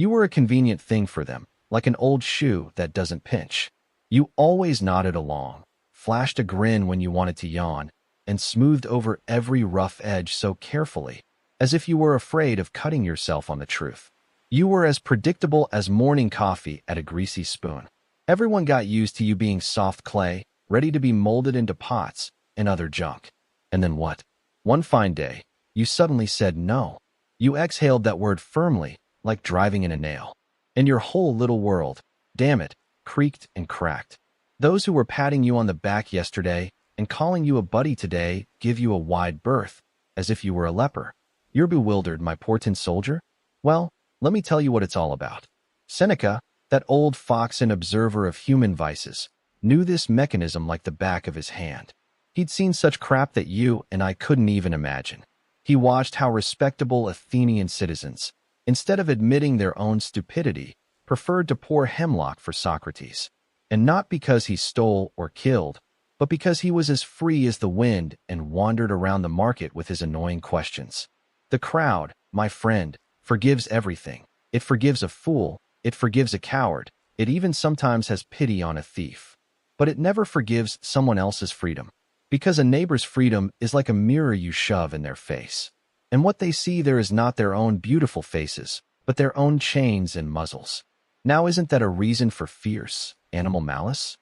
You were a convenient thing for them, like an old shoe that doesn't pinch. You always nodded along, flashed a grin when you wanted to yawn, and smoothed over every rough edge so carefully, as if you were afraid of cutting yourself on the truth. You were as predictable as morning coffee at a greasy spoon. Everyone got used to you being soft clay, ready to be molded into pots and other junk. And then what? One fine day, you suddenly said no. You exhaled that word firmly, like driving in a nail. And your whole little world, damn it, creaked and cracked. Those who were patting you on the back yesterday and calling you a buddy today give you a wide berth, as if you were a leper. You're bewildered, my poor tin soldier? Well, let me tell you what it's all about. Seneca, that old fox and observer of human vices, knew this mechanism like the back of his hand. He'd seen such crap that you and I couldn't even imagine. He watched how respectable Athenian citizens, instead of admitting their own stupidity, preferred to pour hemlock for Socrates. And not because he stole or killed, but because he was as free as the wind and wandered around the market with his annoying questions. The crowd, my friend, forgives everything. It forgives a fool, it forgives a coward, it even sometimes has pity on a thief. But it never forgives someone else's freedom, because a neighbor's freedom is like a mirror you shove in their face. And what they see there is not their own beautiful faces, but their own chains and muzzles. Now isn't that a reason for fierce, animal malice?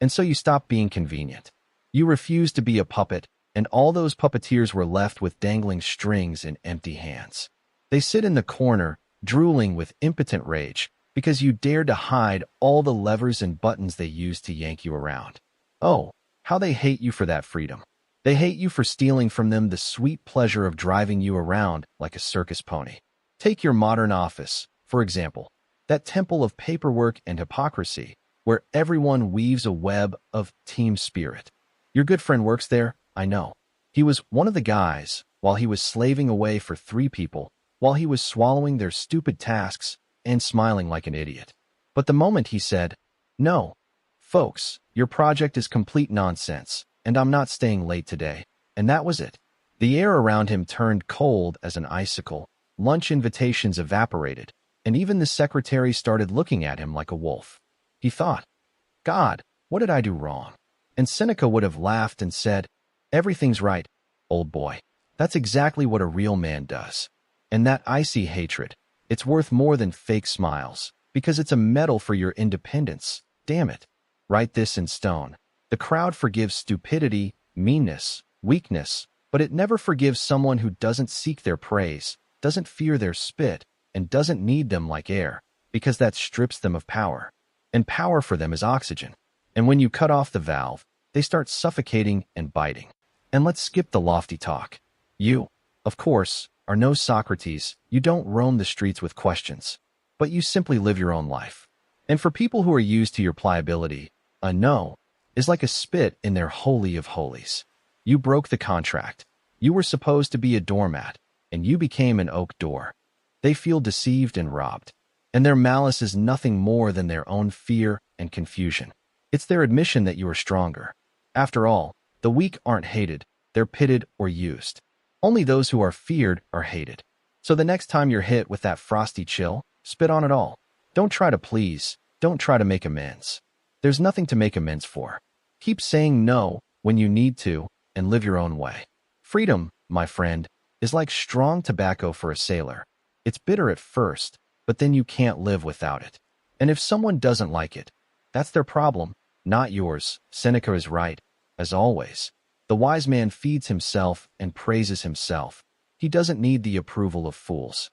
And so you stop being convenient. You refuse to be a puppet, and all those puppeteers were left with dangling strings and empty hands. They sit in the corner, drooling with impotent rage, because you dared to hide all the levers and buttons they used to yank you around. Oh, how they hate you for that freedom. They hate you for stealing from them the sweet pleasure of driving you around like a circus pony. Take your modern office, for example, that temple of paperwork and hypocrisy, where everyone weaves a web of team spirit. Your good friend works there, I know. He was one of the guys, while he was slaving away for 3 people, while he was swallowing their stupid tasks and smiling like an idiot. But the moment he said, "No, folks, your project is complete nonsense, and I'm not staying late today," and that was it. The air around him turned cold as an icicle, lunch invitations evaporated, and even the secretary started looking at him like a wolf. He thought, God, what did I do wrong? And Seneca would have laughed and said, everything's right, old boy. That's exactly what a real man does. And that icy hatred, it's worth more than fake smiles, because it's a medal for your independence. Damn it. Write this in stone. The crowd forgives stupidity, meanness, weakness, but it never forgives someone who doesn't seek their praise, doesn't fear their spit, and doesn't need them like air, because that strips them of power. And power for them is oxygen. And when you cut off the valve, they start suffocating and biting. And let's skip the lofty talk. You, of course, are no Socrates. You don't roam the streets with questions, but you simply live your own life. And for people who are used to your pliability, a no is like a spit in their holy of holies. You broke the contract. You were supposed to be a doormat, and you became an oak door. They feel deceived and robbed, and their malice is nothing more than their own fear and confusion. It's their admission that you are stronger. After all, the weak aren't hated, they're pitted or used. Only those who are feared are hated. So the next time you're hit with that frosty chill, spit on it all. Don't try to please, don't try to make amends. There's nothing to make amends for. Keep saying no when you need to and live your own way. Freedom, my friend, is like strong tobacco for a sailor. It's bitter at first, but then you can't live without it. And if someone doesn't like it, that's their problem, not yours. Seneca is right, as always. The wise man feeds himself and praises himself. He doesn't need the approval of fools.